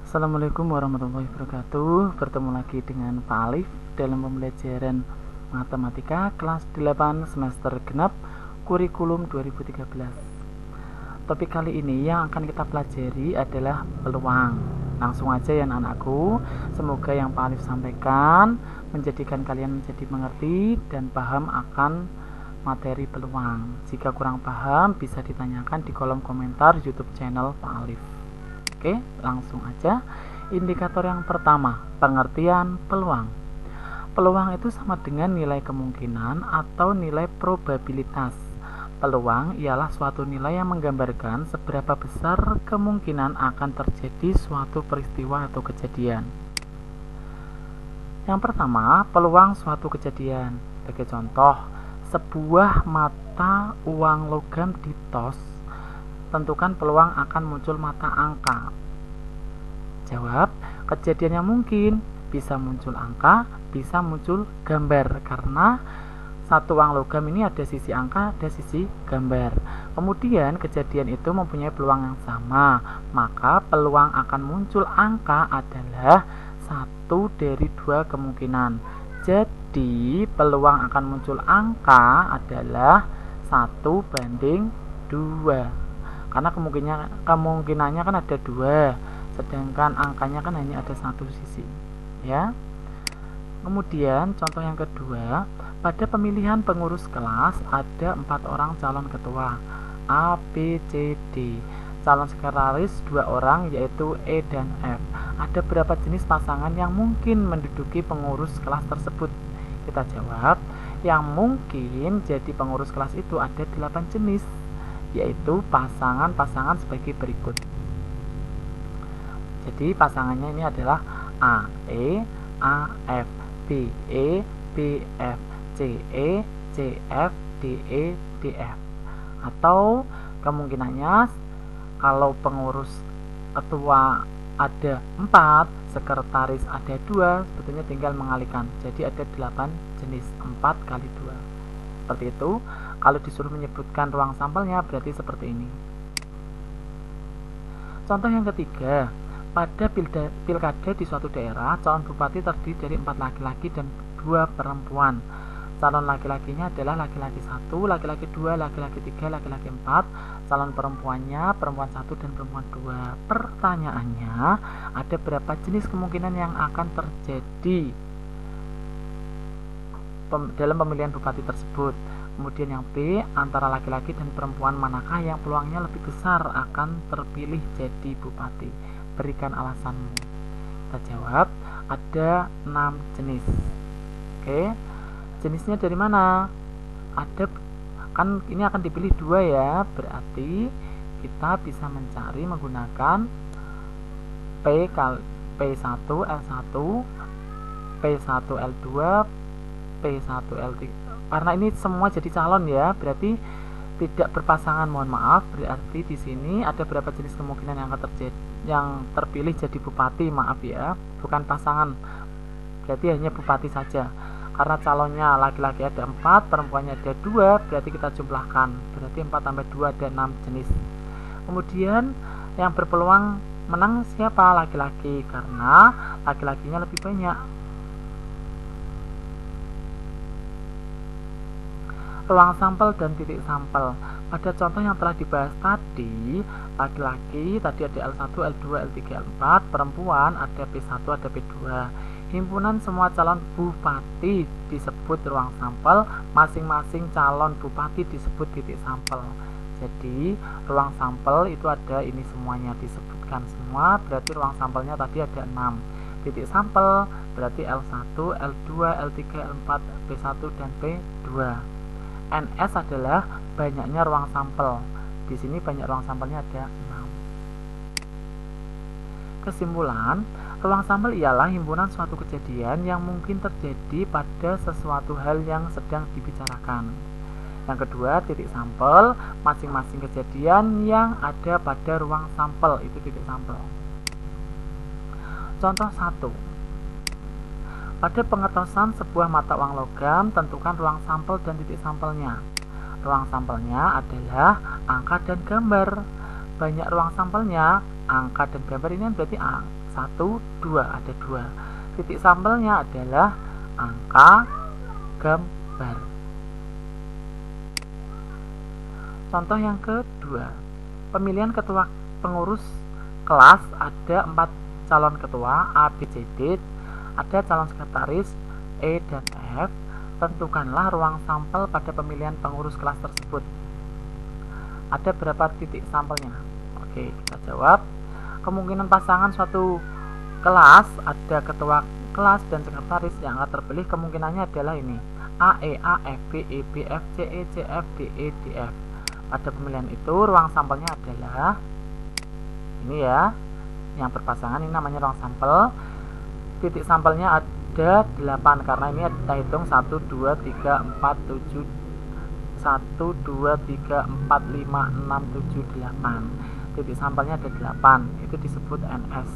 Assalamualaikum warahmatullahi wabarakatuh. Bertemu lagi dengan Pak Alif dalam pembelajaran Matematika kelas 8 semester genap kurikulum 2013. Topik kali ini yang akan kita pelajari adalah peluang. Langsung aja ya anak-anakku. Semoga yang Pak Alif sampaikan menjadikan kalian menjadi mengerti dan paham akan materi peluang. Jika kurang paham bisa ditanyakan di kolom komentar YouTube channel Pak Alif. Oke, langsung aja. Indikator yang pertama, pengertian peluang. Peluang itu sama dengan nilai kemungkinan atau nilai probabilitas. Peluang ialah suatu nilai yang menggambarkan seberapa besar kemungkinan akan terjadi suatu peristiwa atau kejadian. Yang pertama, peluang suatu kejadian. Sebagai contoh, sebuah mata uang logam ditos, tentukan peluang akan muncul mata angka. Jawab, kejadian yang mungkin bisa muncul angka, bisa muncul gambar, karena satu uang logam ini ada sisi angka, ada sisi gambar. Kemudian kejadian itu mempunyai peluang yang sama, maka peluang akan muncul angka adalah satu dari dua kemungkinan. Jadi peluang akan muncul angka adalah 1:2. Karena kemungkinannya kan ada dua, sedangkan angkanya kan hanya ada satu sisi, ya. Kemudian contoh yang kedua, pada pemilihan pengurus kelas ada 4 orang calon ketua A, B, C, D. Calon sekretaris 2 orang yaitu E dan F. Ada berapa jenis pasangan yang mungkin menduduki pengurus kelas tersebut? Kita jawab, yang mungkin jadi pengurus kelas itu ada 8 jenis, yaitu pasangan-pasangan sebagai berikut. Jadi pasangannya ini adalah A, E, A, F, B, E, B, F, C, E, C, F, D, E, D, F. Atau kemungkinannya kalau pengurus ketua ada 4, sekretaris ada 2, sebetulnya tinggal mengalihkan. Jadi ada 8 jenis, 4 kali 2. Seperti itu. Kalau disuruh menyebutkan ruang sampelnya berarti seperti ini. Contoh yang ketiga, pada pilkada di suatu daerah, calon bupati terdiri dari 4 laki-laki dan 2 perempuan. Calon laki-lakinya adalah laki-laki 1, laki-laki 2, laki-laki 3, laki-laki 4. Calon perempuannya perempuan 1 dan perempuan 2. Pertanyaannya, ada berapa jenis kemungkinan yang akan terjadi dalam pemilihan bupati tersebut? Kemudian yang B, antara laki-laki dan perempuan manakah yang peluangnya lebih besar akan terpilih jadi bupati? Berikan alasanmu. Kita jawab, ada 6 jenis. Oke, jenisnya dari mana? Ada, kan ini akan dipilih 2 ya, berarti kita bisa mencari menggunakan P1 L1, P1 L2, P1 L3. Karena ini semua jadi calon ya, berarti tidak berpasangan. Mohon maaf, berarti di sini ada berapa jenis kemungkinan yang akan yang terpilih jadi bupati. Maaf ya, bukan pasangan, berarti hanya bupati saja. Karena calonnya laki-laki ada 4, perempuannya ada 2, berarti kita jumlahkan, berarti 4 tambah 2 ada 6 jenis. Kemudian yang berpeluang menang siapa? Laki-laki, karena laki-lakinya lebih banyak. Ruang sampel dan titik sampel. Pada contoh yang telah dibahas tadi, laki-laki tadi ada L1, L2, L3, L4, perempuan ada P1, ada P2. Himpunan semua calon bupati disebut ruang sampel, masing-masing calon bupati disebut titik sampel. Jadi, ruang sampel itu ada ini semuanya disebutkan semua, berarti ruang sampelnya tadi ada 6. Titik sampel berarti L1, L2, L3, L4, P1 dan P2. NS adalah banyaknya ruang sampel. Di sini banyak ruang sampelnya ada 6. Kesimpulan, ruang sampel ialah himpunan suatu kejadian yang mungkin terjadi pada sesuatu hal yang sedang dibicarakan. Yang kedua, titik sampel, masing-masing kejadian yang ada pada ruang sampel, itu titik sampel. Contoh 1. Pada pengetosan sebuah mata uang logam, tentukan ruang sampel dan titik sampelnya. Ruang sampelnya adalah angka dan gambar. Banyak ruang sampelnya, angka dan gambar ini berarti 1, 2, ada 2. Titik sampelnya adalah angka gambar. Contoh yang kedua, pemilihan ketua pengurus kelas, ada 4 calon ketua A, B, C, D, ada calon sekretaris E dan F. Tentukanlah ruang sampel pada pemilihan pengurus kelas tersebut. Ada berapa titik sampelnya? Oke, kita jawab. Kemungkinan pasangan suatu kelas ada ketua kelas dan sekretaris yang akan terpilih, kemungkinannya adalah ini: A, E, A, F, B, E, B, F, C, E, C, F, D, E, D, F. Pada pemilihan itu ruang sampelnya adalah ini ya, yang berpasangan, ini namanya ruang sampel. Titik sampelnya ada 8 karena ini kita hitung 1, 2, 3, 4, 7 1, 2, 3, 4, 5, 6, 7, 8. Titik sampelnya ada 8, itu disebut NS.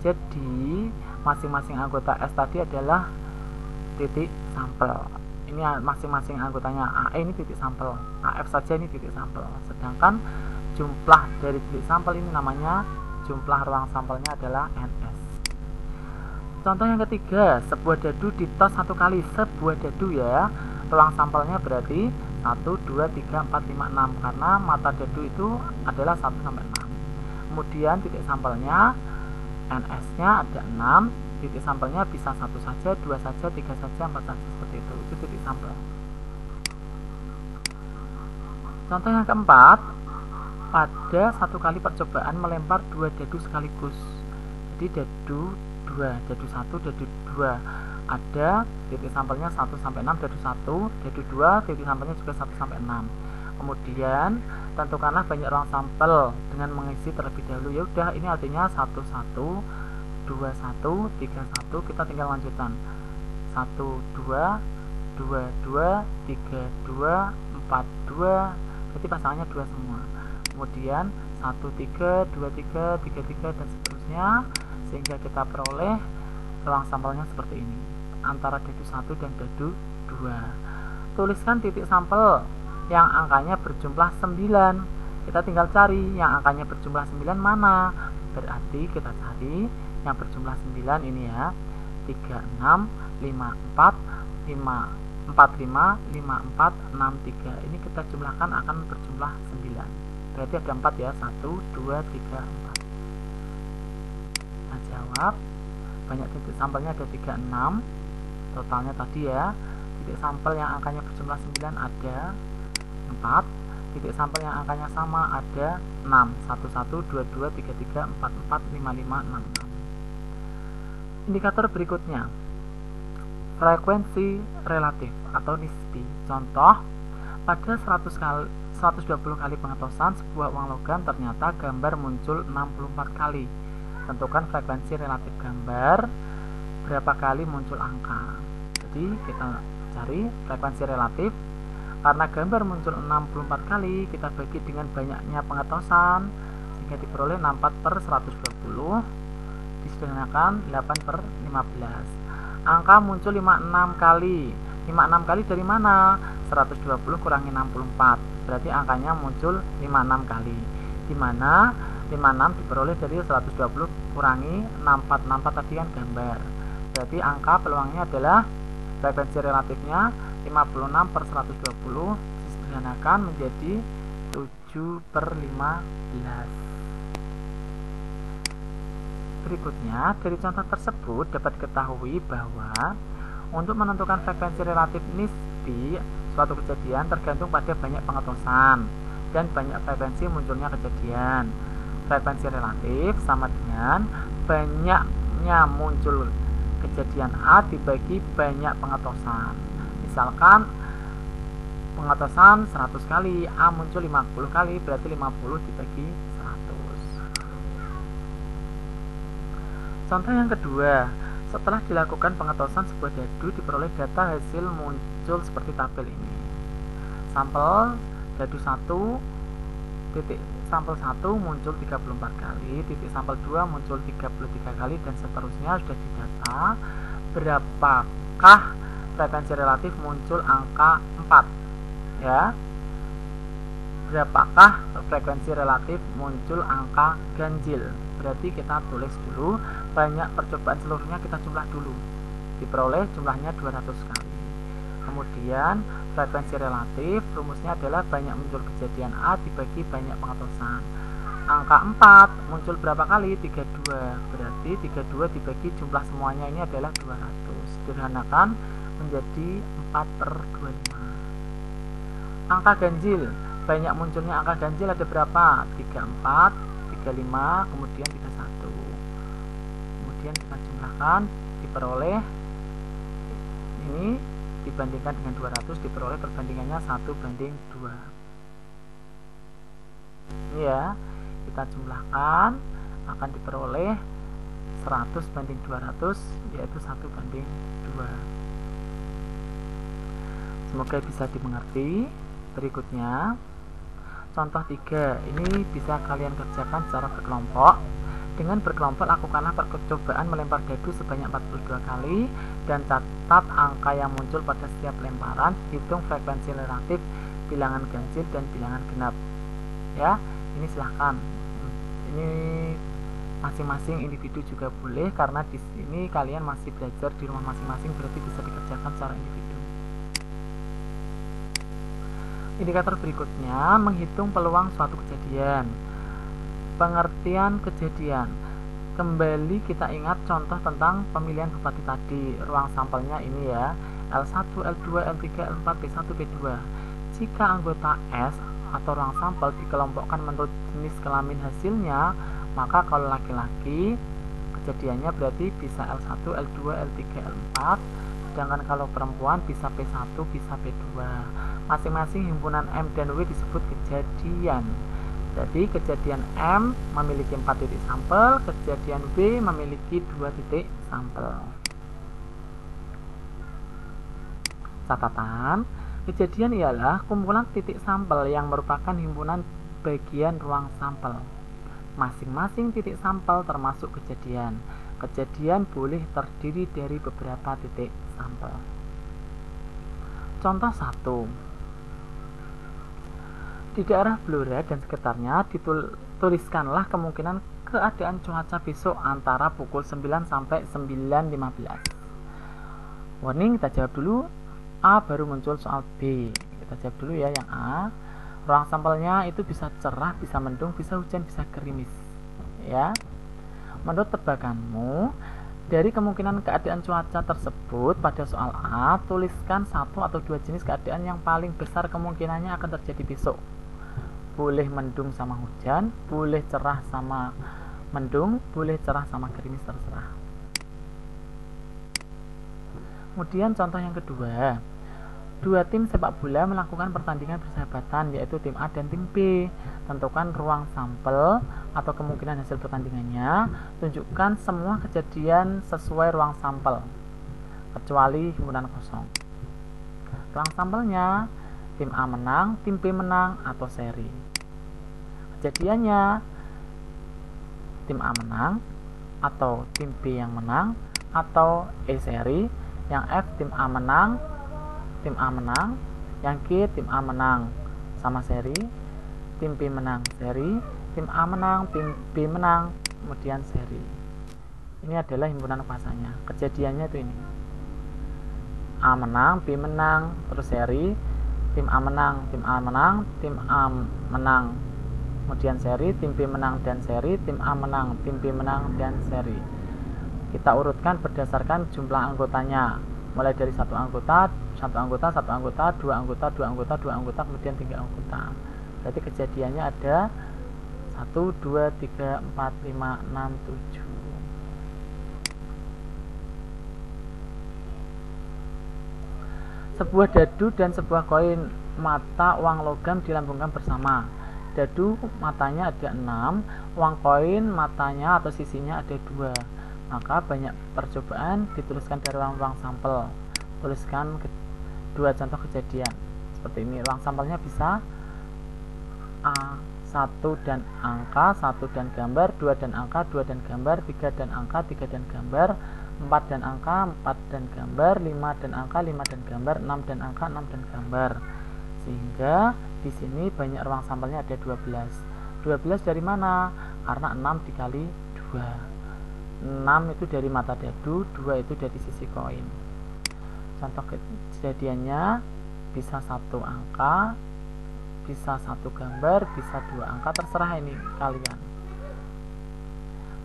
Jadi masing-masing anggota S tadi adalah titik sampel. Ini masing-masing anggotanya. AE ini titik sampel, AF saja ini titik sampel. Sedangkan jumlah dari titik sampel ini namanya jumlah ruang sampelnya adalah NS. Contoh yang ketiga, sebuah dadu ditos 1 kali. Sebuah dadu ya, ruang sampelnya berarti 1, 2, 3, 4, 5, 6 karena mata dadu itu adalah 1 sampai 6. Kemudian titik sampelnya NS-nya ada 6. Titik sampelnya bisa 1 saja, 2 saja, 3 saja, 4 saja, seperti itu. Itu titik sampel. Contoh yang keempat, pada 1 kali percobaan melempar 2 dadu sekaligus. Jadi dadu 2, dadu 1, dadu 2. Ada titik sampelnya 1 sampai 6, dadu 1, dadu 2, titik sampelnya juga 1 sampai 6. Kemudian tentukanlah banyak ruang sampel dengan mengisi terlebih dahulu. Ya udah, ini artinya 1, 1, 2, 1, 3, 1. Kita tinggal lanjutan. 1, 2, 2, 2, 3, 2, 4, 2. Berarti pasangannya 2 semua. Kemudian 1, 3, 2, 3, 3, 3 dan seterusnya, sehingga kita peroleh ruang sampelnya seperti ini antara dadu 1 dan dadu 2. Tuliskan titik sampel yang angkanya berjumlah 9. Kita tinggal cari yang angkanya berjumlah 9 mana. Berarti kita cari yang berjumlah 9 ini ya, 3, 6, 5, 4, 5, 4, 5, 5, 4, 6, 3. Ini kita jumlahkan akan berjumlah 9. Berarti ada 4 ya, 1, 2, 3, 4. Nah, jawab. Banyak titik sampelnya ada 3, 6. Totalnya tadi ya, titik sampel yang angkanya berjumlah 9 ada 4. Titik sampel yang angkanya sama ada 6. 1, 1, 2, 2, 3, 3, 4, 4, 5, 5, 6, 6. Indikator berikutnya, frekuensi relatif atau nisbi. Contoh, pada 120 kali pengetosan sebuah uang logam ternyata gambar muncul 64 kali. Tentukan frekuensi relatif gambar, berapa kali muncul angka. Jadi kita cari frekuensi relatif. Karena gambar muncul 64 kali, kita bagi dengan banyaknya pengetosan sehingga diperoleh 64 per 120. Disederhanakan 8 per 15. Angka muncul 56 kali. 56 kali dari mana? 120 kurangi 64. Berarti angkanya muncul 56 kali. Di mana 56 diperoleh dari 120 kurangi 64. 64 tadi kan gambar. Berarti angka peluangnya adalah frekuensi relatifnya 56 per 120 disederhanakan menjadi 7 per 15. Berikutnya, dari contoh tersebut dapat diketahui bahwa untuk menentukan frekuensi relatif nisbi suatu kejadian tergantung pada banyak pengetosan dan banyak frekuensi munculnya kejadian. Frekuensi relatif sama dengan banyaknya muncul kejadian A dibagi banyak pengetosan. Misalkan pengetosan 100 kali, A muncul 50 kali, berarti 50 dibagi 100. Contoh yang kedua, setelah dilakukan pengetosan sebuah dadu diperoleh data hasil muncul seperti tabel ini. Sampel dadu 1, titik sampel 1 muncul 34 kali, titik sampel 2 muncul 33 kali dan seterusnya. Sudah didata berapakah frekuensi relatif muncul angka 4 ya. berapakah frekuensi relatif muncul angka ganjil. Berarti kita tulis dulu banyak percobaan seluruhnya, kita jumlah dulu, diperoleh jumlahnya 200 kali. Kemudian frekuensi relatif rumusnya adalah banyak muncul kejadian A dibagi banyak pengetosan. Angka 4 muncul berapa kali? 32. Berarti 32 dibagi jumlah semuanya ini adalah 200. Sederhanakan menjadi 4/25. Angka ganjil, banyak munculnya angka ganjil ada berapa? 34, 35, kemudian 31. Kemudian kita jumlahkan, diperoleh ini dibandingkan dengan 200, diperoleh perbandingannya 1/2. Ini ya, kita jumlahkan akan diperoleh 100/200, yaitu 1/2. Semoga bisa dimengerti. Berikutnya contoh 3, ini bisa kalian kerjakan secara berkelompok. Dengan berkelompok lakukanlah percobaan melempar dadu sebanyak 42 kali dan catat angka yang muncul pada setiap lemparan. Hitung frekuensi relatif bilangan ganjil dan bilangan genap. Ya, ini silahkan. Ini masing-masing individu juga boleh, karena di sini kalian masih belajar di rumah masing-masing, berarti bisa dikerjakan secara individu. Indikator berikutnya menghitung peluang suatu kejadian. Pengertian kejadian. Kembali kita ingat contoh tentang pemilihan bupati tadi. Ruang sampelnya ini ya, L1, L2, L3, L4, P1, P2. Jika anggota S atau ruang sampel dikelompokkan menurut jenis kelamin hasilnya, maka kalau laki-laki kejadiannya berarti bisa L1, L2, L3, L4. Sedangkan kalau perempuan bisa P1, bisa P2. Masing-masing himpunan M dan W disebut kejadian. Jadi kejadian M memiliki 4 titik sampel, kejadian W memiliki 2 titik sampel. Catatan, kejadian ialah kumpulan titik sampel yang merupakan himpunan bagian ruang sampel. Masing-masing titik sampel termasuk kejadian. Kejadian boleh terdiri dari beberapa titik sampel. Contoh 1. Di daerah Blora dan sekitarnya dituliskanlah kemungkinan keadaan cuaca besok antara pukul 9 sampai 9.15. Warning, kita jawab dulu. A baru muncul soal B. Kita jawab dulu ya yang A. Ruang sampelnya itu bisa cerah, bisa mendung, bisa hujan, bisa gerimis. Ya. Menurut tebakanmu, dari kemungkinan keadaan cuaca tersebut pada soal A, tuliskan 1 atau 2 jenis keadaan yang paling besar kemungkinannya akan terjadi besok. Boleh mendung sama hujan, boleh cerah sama mendung, boleh cerah sama gerimis, terserah. Kemudian contoh yang kedua, 2 tim sepak bola melakukan pertandingan persahabatan, yaitu tim A dan tim B. Tentukan ruang sampel atau kemungkinan hasil pertandingannya. Tunjukkan semua kejadian sesuai ruang sampel, kecuali himpunan kosong. Ruang sampelnya, tim A menang, tim B menang, atau seri. Kejadiannya, tim A menang, atau tim B yang menang, atau E seri. Yang F, tim A menang, yang G, tim A menang sama seri, tim B menang seri, tim A menang, tim B menang, kemudian seri. Ini adalah himpunan kuasanya. Kejadiannya itu ini, A menang, B menang, terus seri, tim A menang, tim A menang, tim A menang, kemudian seri, tim B menang dan seri, tim A menang, tim B menang dan seri. Kita urutkan berdasarkan jumlah anggotanya, mulai dari satu anggota, dua anggota, kemudian 3 anggota. Berarti kejadiannya ada 1, 2, 3, 4, 5, 6, 7. Sebuah dadu dan sebuah koin mata uang logam dilambungkan bersama. Dadu matanya ada 6, uang koin matanya atau sisinya ada 2. Maka banyak percobaan dituliskan dari ruang sampel. Tuliskan 2 contoh kejadian seperti ini. Ruang sampelnya bisa A1 dan angka, 1 dan gambar, 2 dan angka, 2 dan gambar, 3 dan angka, 3 dan gambar, 4 dan angka, 4 dan gambar, 5 dan angka, 5 dan gambar, 6 dan angka, 6 dan gambar. Sehingga di sini banyak ruang sampelnya ada 12. 12 dari mana? Karena 6 dikali 2. 6 itu dari mata dadu, 2 itu dari sisi koin. Contoh kejadiannya bisa satu angka, bisa satu gambar, bisa 2 angka, terserah ini kalian.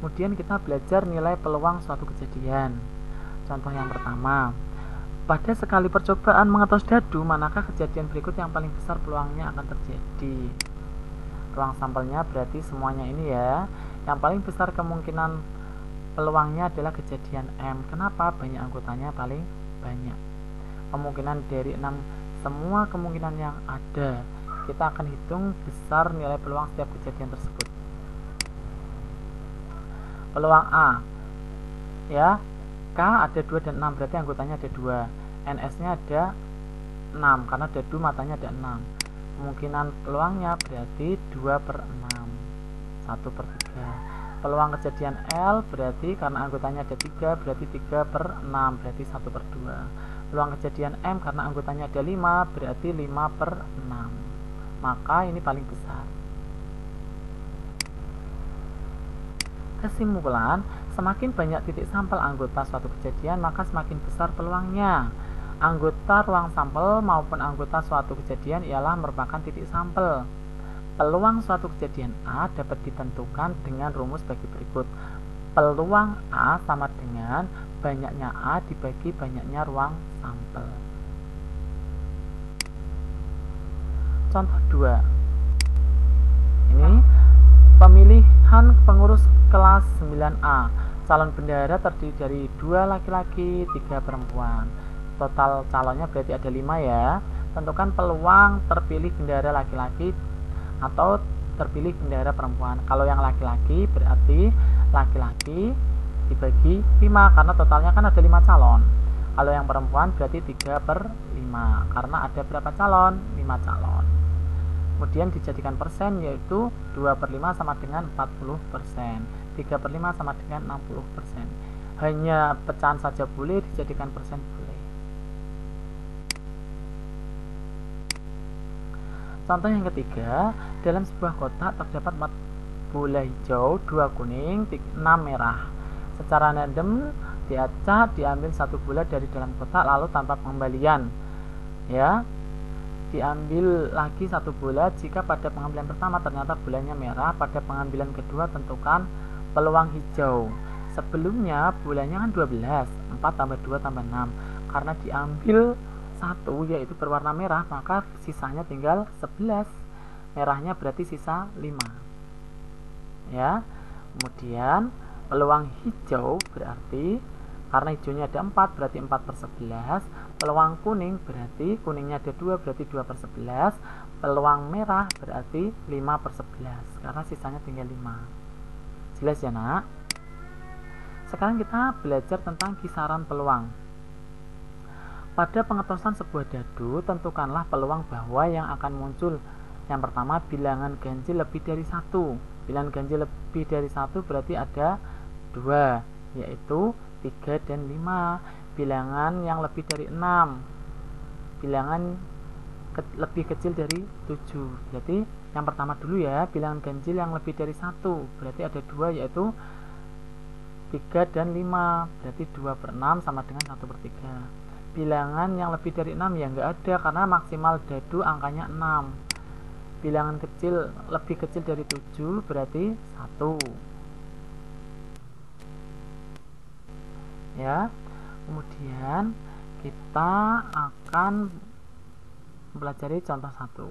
Kemudian kita belajar nilai peluang suatu kejadian. Contoh yang pertama, pada sekali percobaan mengetos dadu, manakah kejadian berikut yang paling besar peluangnya akan terjadi? Ruang sampelnya berarti semuanya ini ya. Yang paling besar kemungkinan peluangnya adalah kejadian M. Kenapa? Banyak anggotanya paling banyak. Kemungkinan dari 6, semua kemungkinan yang ada. Kita akan hitung besar nilai peluang setiap kejadian tersebut. Peluang A, ya, K ada 2 dan 6, berarti anggotanya ada 2. NS-nya ada 6, karena dadu matanya ada 6. Kemungkinan peluangnya berarti 2/6, 1/3. Peluang kejadian L berarti karena anggotanya ada 3, berarti 3/6, berarti 1/2. Peluang kejadian M karena anggotanya ada 5, berarti 5/6. Maka ini paling besar. Kesimpulan, semakin banyak titik sampel anggota suatu kejadian, maka semakin besar peluangnya. Anggota ruang sampel maupun anggota suatu kejadian ialah merupakan titik sampel. Peluang suatu kejadian A dapat ditentukan dengan rumus bagi berikut. Peluang A sama dengan banyaknya A dibagi banyaknya ruang sampel. Contoh 2. Ini pemilihan pengurus kelas 9A. Calon bendahara terdiri dari 2 laki-laki, 3 perempuan. Total calonnya berarti ada 5 ya. Tentukan peluang terpilih bendahara laki-laki atau terpilih bendahara perempuan. Kalau yang laki-laki berarti laki-laki dibagi 5 karena totalnya kan ada 5 calon. Kalau yang perempuan berarti 3/5 karena ada berapa calon? 5 calon. Kemudian dijadikan persen, yaitu 2/5 sama dengan 40%, 3/5 sama dengan 60%. Hanya pecahan saja boleh, dijadikan persen boleh. Contoh yang ketiga, dalam sebuah kotak terdapat 4 bola hijau, 2 kuning, 6 merah. Secara random diacak, diambil 1 bola dari dalam kotak lalu tanpa pengembalian. Ya, diambil lagi 1 bola. Jika pada pengambilan pertama ternyata bolanya merah, pada pengambilan kedua tentukan peluang hijau. Sebelumnya bolanya kan 12, 4 tambah 2 tambah 6. Karena diambil 1 yaitu berwarna merah, maka sisanya tinggal 11. Merahnya berarti sisa 5. Ya. Kemudian peluang hijau berarti karena hijaunya ada 4 berarti 4/11. Peluang kuning berarti kuningnya ada 2 berarti 2/11. Peluang merah berarti 5/11 karena sisanya tinggal 5. Jelas ya nak? Sekarang kita belajar tentang kisaran peluang. Pada pengetosan sebuah dadu, tentukanlah peluang bahwa yang akan muncul. Yang pertama, bilangan ganjil lebih dari 1. Bilangan ganjil lebih dari 1 berarti ada 2, yaitu 3 dan 5. Bilangan yang lebih dari 6, bilangan lebih kecil dari 7. Berarti yang pertama dulu ya, bilangan ganjil yang lebih dari 1 berarti ada 2, yaitu 3 dan 5. Berarti 2/6 sama dengan 1/3. Bilangan yang lebih dari 6 ya nggak ada karena maksimal dadu angkanya 6. Bilangan kecil lebih kecil dari 7 berarti 1. Ya. Kemudian kita akan mempelajari contoh 1.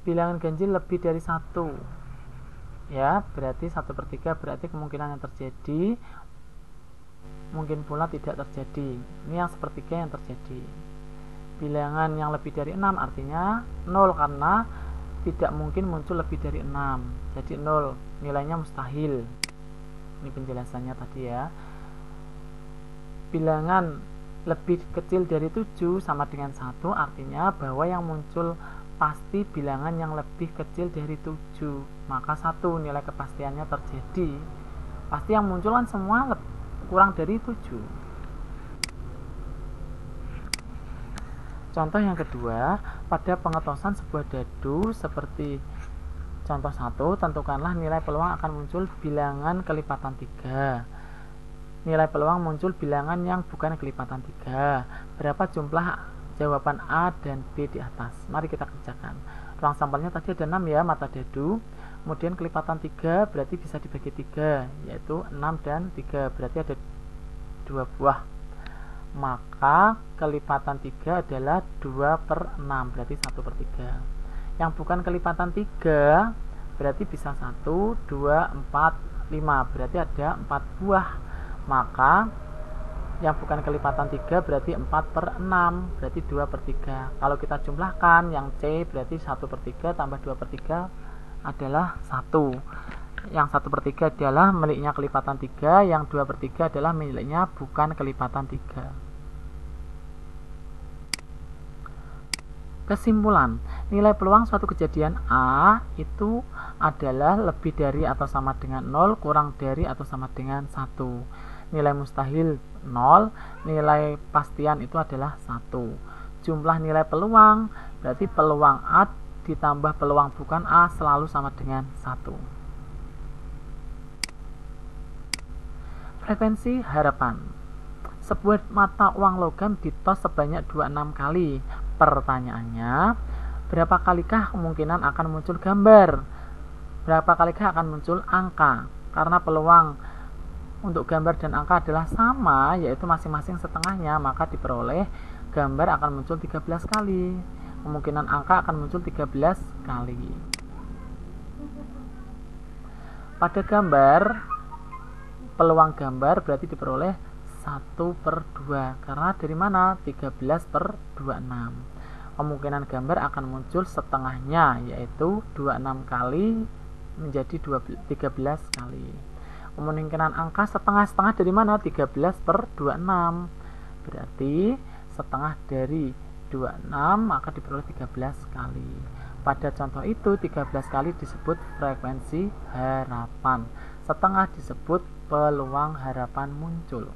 Bilangan ganjil lebih dari 1. Ya, berarti 1/3 berarti kemungkinan yang terjadi mungkin pula tidak terjadi. Ini yang sepertiga yang terjadi. Bilangan yang lebih dari 6 artinya 0 karena tidak mungkin muncul lebih dari 6. Jadi 0, nilainya mustahil. Ini penjelasannya tadi ya. Bilangan lebih kecil dari 7 sama dengan 1 artinya bahwa yang muncul pasti bilangan yang lebih kecil dari 7. Maka 1 nilai kepastiannya terjadi. Pasti yang muncul kan semua kurang dari 7. Contoh yang kedua, pada pengetosan sebuah dadu seperti contoh 1, tentukanlah nilai peluang akan muncul bilangan kelipatan 3. Nilai peluang muncul bilangan yang bukan kelipatan 3. Berapa jumlah jawaban A dan B di atas? Mari kita kerjakan. Ruang sampelnya tadi ada 6 ya, mata dadu. Kemudian kelipatan 3 berarti bisa dibagi 3, yaitu 6 dan 3, berarti ada 2 buah. Maka kelipatan 3 adalah 2/6, berarti 1/3. Yang bukan kelipatan 3 berarti bisa 1, 2, 4, 5, berarti ada 4 buah. Maka yang bukan kelipatan 3 berarti 4/6, berarti 2/3. Kalau kita jumlahkan, yang C berarti 1/3 tambah 2/3 adalah 1. Yang 1/3 adalah miliknya kelipatan 3, yang 2/3 adalah miliknya bukan kelipatan 3. Kesimpulan, nilai peluang suatu kejadian A itu adalah lebih dari atau sama dengan 0, kurang dari atau sama dengan 1. Nilai mustahil 0, nilai pastian itu adalah 1. Jumlah nilai peluang berarti peluang A ditambah peluang bukan A selalu sama dengan 1. Frekuensi harapan. Sebuah mata uang logam ditos sebanyak 26 kali. Pertanyaannya, berapa kalikah kemungkinan akan muncul gambar? Berapa kalikah akan muncul angka? Karena peluang untuk gambar dan angka adalah sama, yaitu masing-masing setengahnya, maka diperoleh gambar akan muncul 13 kali. Kemungkinan angka akan muncul 13 kali. Pada gambar, peluang gambar berarti diperoleh 1/2, karena dari mana? 13/26. Kemungkinan gambar akan muncul setengahnya, yaitu 26 kali menjadi 13 kali. Kemungkinan angka setengah-setengah dari mana? 13/26, berarti setengah dari 26 maka diperoleh 13 kali. Pada contoh itu 13 kali disebut frekuensi harapan, setengah disebut peluang harapan muncul.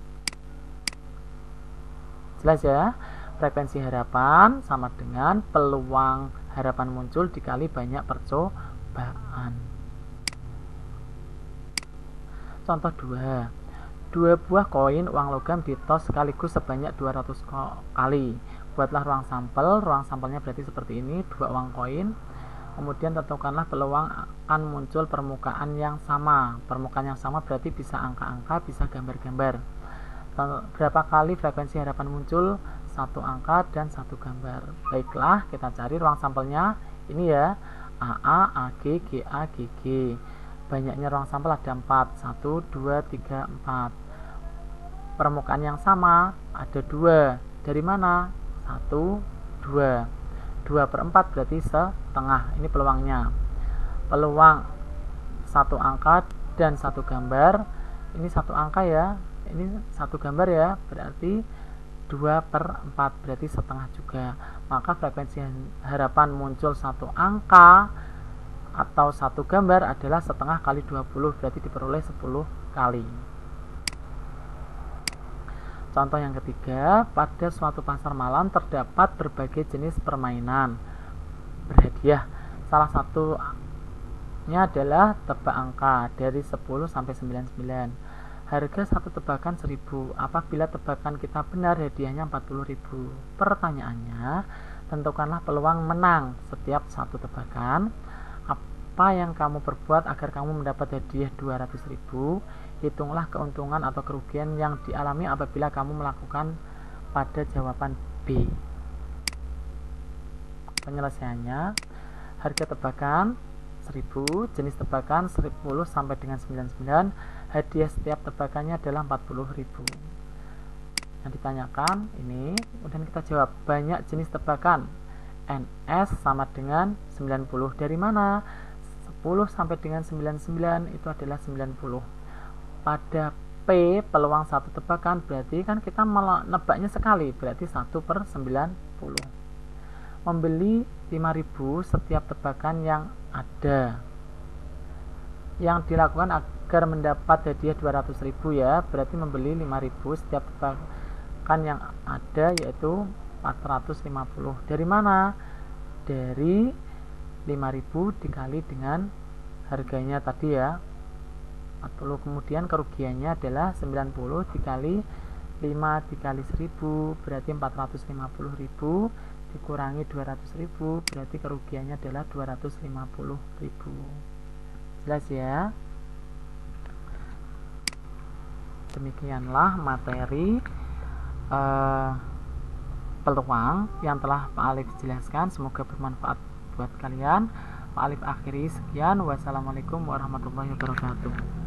Jelas ya? Frekuensi harapan sama dengan peluang harapan muncul dikali banyak percobaan. Contoh 2. 2 buah koin uang logam ditos sekaligus sebanyak 200 kali. Buatlah ruang sampel. Ruang sampelnya berarti seperti ini, 2 uang koin. Kemudian tentukanlah peluang akan muncul permukaan yang sama. Permukaan yang sama berarti bisa angka-angka, bisa gambar-gambar. Berapa kali frekuensi harapan muncul? 1 angka dan 1 gambar. Baiklah, kita cari ruang sampelnya. Ini ya, AA, AG, GA, GG. Banyaknya ruang sampel ada 4. 1, 2, 3, 4. Permukaan yang sama ada 2. Dari mana? 1, 2. 2/4 berarti setengah. Ini peluangnya. Peluang 1 angka dan 1 gambar. Ini 1 angka ya. Ini 1 gambar ya. Berarti 2/4 berarti setengah juga. Maka frekuensi harapan muncul 1 angka atau 1 gambar adalah setengah kali 20, berarti diperoleh 10 kali. Contoh yang ketiga, pada suatu pasar malam terdapat berbagai jenis permainan berhadiah. Salah satunya adalah tebak angka dari 10 sampai 99. Harga satu tebakan 1000. Apabila tebakan kita benar, hadiahnya 40.000. Pertanyaannya, tentukanlah peluang menang setiap satu tebakan. Apa yang kamu perbuat agar kamu mendapat hadiah 200.000? Hitunglah keuntungan atau kerugian yang dialami apabila kamu melakukan pada jawaban B. Penyelesaiannya, harga tebakan 1000, jenis tebakan 10 sampai dengan 99, hadiah setiap tebakannya adalah 40.000. Yang ditanyakan ini, kemudian kita jawab, banyak jenis tebakan. NS sama dengan 90. Dari mana? 10 sampai dengan 99 itu adalah 90. Pada P, peluang satu tebakan, berarti kan kita menebaknya sekali, berarti 1/90. Membeli 5.000 setiap tebakan yang ada. Yang dilakukan agar mendapat hadiah 200.000 ya, berarti membeli 5.000 setiap tebakan yang ada, yaitu 450. Dari mana? Dari 5.000 dikali dengan harganya tadi ya, 40. Kemudian kerugiannya adalah 90 dikali 5 dikali 1000 berarti 450.000 dikurangi 200.000 berarti kerugiannya adalah 250.000. Jelas ya? Demikianlah materi peluang yang telah Pak Alif jelaskan. Semoga bermanfaat buat kalian. Pak Alif akhiri sekian. Wassalamualaikum warahmatullahi wabarakatuh.